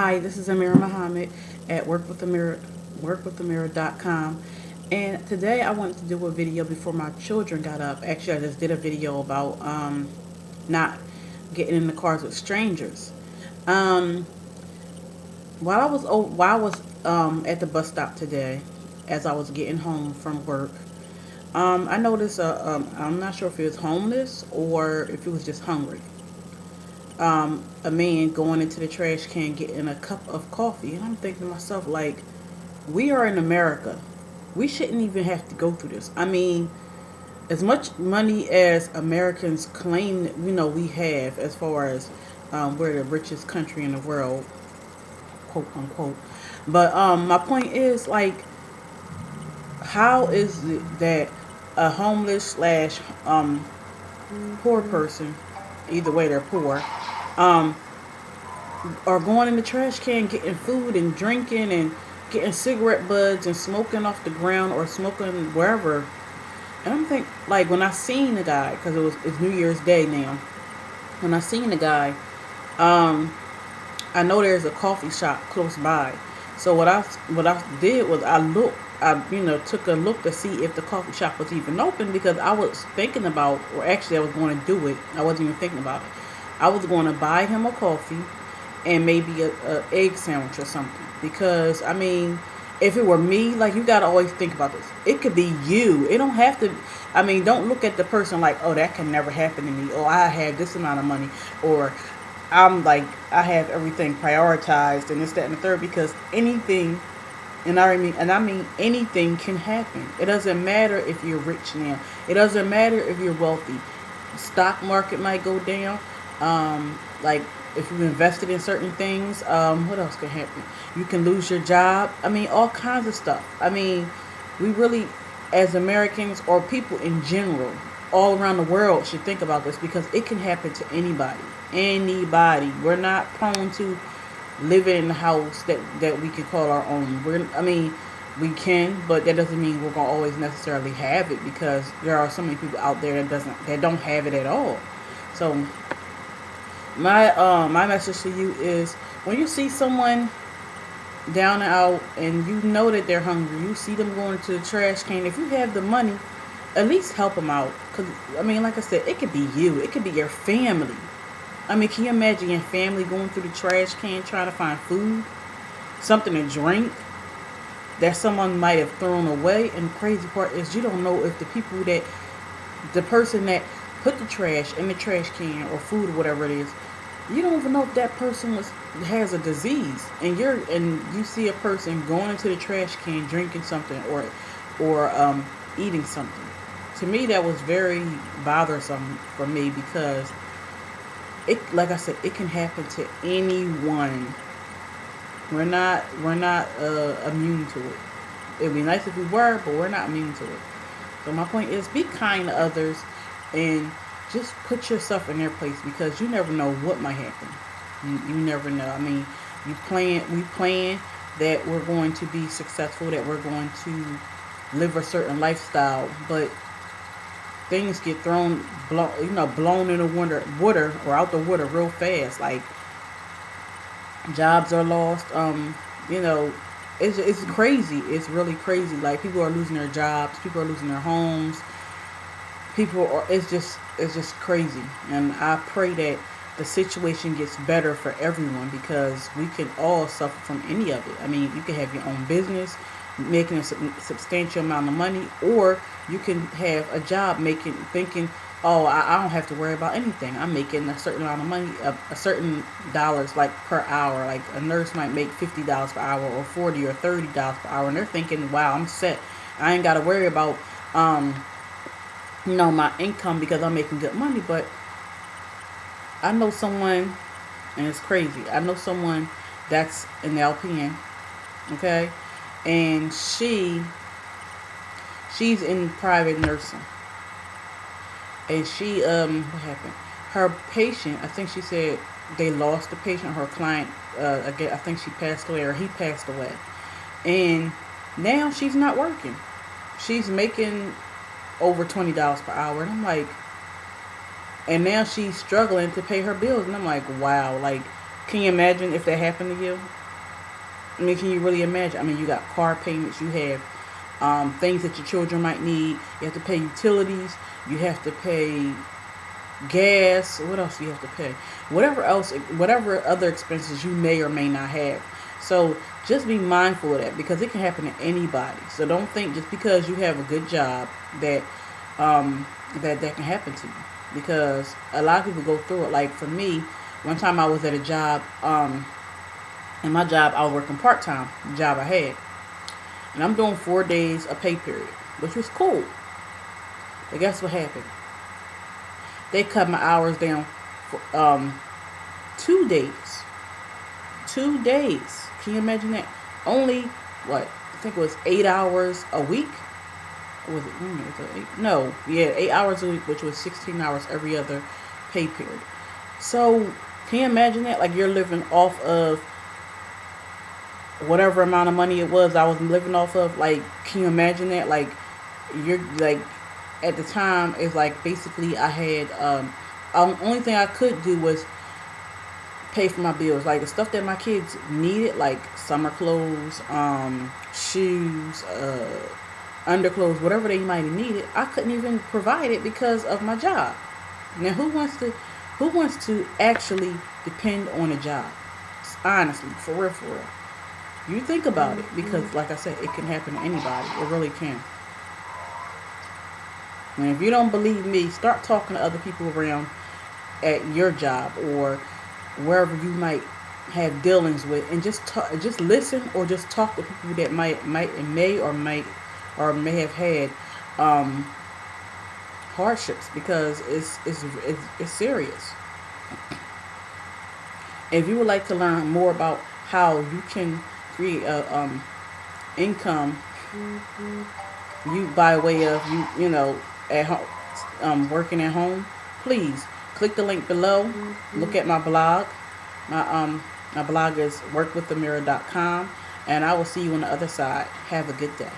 Hi, this is Amira Muhammad at workwithamira.com, and today I wanted to do a video before my children got up. Actually, I just did a video about not getting in the cars with strangers. Um, while I was at the bus stop today, as I was getting home from work, I noticed I'm not sure if he was homeless or if he was just hungry. A man going into the trash can getting a cup of coffee, and I'm thinking to myself, like, we are in America. We shouldn't even have to go through this. I mean, as much money as Americans claim that, we have, as far as we're the richest country in the world, quote unquote. But my point is, like, how is it that a homeless slash poor person, either way they're poor, um, are going in the trash can getting food and drinking and getting cigarette butts and smoking off the ground or smoking wherever. And I'm think, like, when I seen the guy, because it's New Year's Day now. When I seen the guy, um, I know there's a coffee shop close by. So what I did was I took a look to see if the coffee shop was even open, because I was thinking about, or actually I was going to do it. I wasn't even thinking about it. I was going to buy him a coffee and maybe a egg sandwich or something. Because I mean, if it were me, like, you gotta always think about this. It could be you. It don't have to. I mean, don't look at the person like, oh, that can never happen to me. Or I have this amount of money. Or I'm like, I have everything prioritized and this, that, and the third. Because anything, and I mean anything can happen. It doesn't matter if you're rich now. It doesn't matter if you're wealthy. Stock market might go down. Like, if you invested in certain things, what else can happen? You can lose your job. I mean, all kinds of stuff. I mean, we really, as Americans or people in general, all around the world, should think about this, because it can happen to anybody. Anybody. We're not prone to living in a house that we can call our own. I mean, we can, but that doesn't mean we're gonna always necessarily have it, because there are so many people out there that don't have it at all. So my message to you is, when you see someone down and out and you know that they're hungry, you see them going to the trash can, if you have the money, at least help them out. Because I mean, like I said, it could be you, it could be your family. I mean, can you imagine your family going through the trash can trying to find food, something to drink that someone might have thrown away? And the crazy part is, you don't know if the person that put the trash in the trash can or food or whatever it is, you don't even know if that person has a disease. And you see a person going into the trash can drinking something or eating something. To me, that was very bothersome for me, because like I said, it can happen to anyone. We're not immune to it. It'd be nice if we were, but we're not immune to it. So my point is, be kind to others and just put yourself in their place, because you never know what might happen. You never know. I mean, we plan that we're going to be successful, that we're going to live a certain lifestyle, but things get blown in the water or out the water real fast. Like, jobs are lost. You know, it's crazy. It's really crazy. Like, people are losing their jobs. People are losing their homes. It's just crazy. And I pray that the situation gets better for everyone, because we can all suffer from any of it. I mean, you can have your own business making a substantial amount of money, or you can have a job thinking, oh, I don't have to worry about anything. I'm making a certain amount of money, a certain dollars, like, per hour. Like, a nurse might make $50 per hour or 40 or $30 per hour, and they're thinking, wow, I'm set. I ain't got to worry about my income, because I'm making good money. But I know someone, and it's crazy, I know someone that's an LPN, okay? And she's in private nursing. And what happened? Her patient, I think she said they lost the patient, her client, again, I think she passed away, or he passed away. And now she's not working. She's making over $20 per hour. And I'm like, and now she's struggling to pay her bills. And I'm like, wow, like, Can you imagine if that happened to you? I mean, can you really imagine? I mean, you got car payments, you have things that your children might need. You have to pay utilities. You have to pay gas. What else do you have to pay? Whatever else, whatever other expenses you may or may not have. So just be mindful of that because it can happen to anybody. So don't think just because you have a good job that that can happen to you because a lot of people go through it. Like for me, one time I was at a job. In my job, I was working part time. The job I had, and I'm doing 4 days a pay period, which was cool. But guess what happened? They cut my hours down for 2 days. 2 days. Can you imagine that? Only what? I think it was 8 hours a week. Or was it? Was it 8? No, yeah, 8 hours a week, which was 16 hours every other pay period. So can you imagine that? Like you're living off of whatever amount of money it was I was living off of. Like, can you imagine that? Like you're like at the time it's like basically I had only thing I could do was pay for my bills, like the stuff that my kids needed, like summer clothes, shoes, underclothes, whatever they might have needed. I couldn't even provide it because of my job. Now who wants to actually depend on a job? Honestly, for real, for real. You think about it because like I said, it can happen to anybody. It really can. And if you don't believe me, start talking to other people around at your job or wherever you might have dealings with, and just talk, just listen, or just talk to people that may have had um, hardships because it's serious. If you would like to learn more about how you can create a income, you by way of you know at home, working at home, please click the link below. Look at my blog. My blog is workwiththemirror.com, and I will see you on the other side. Have a good day.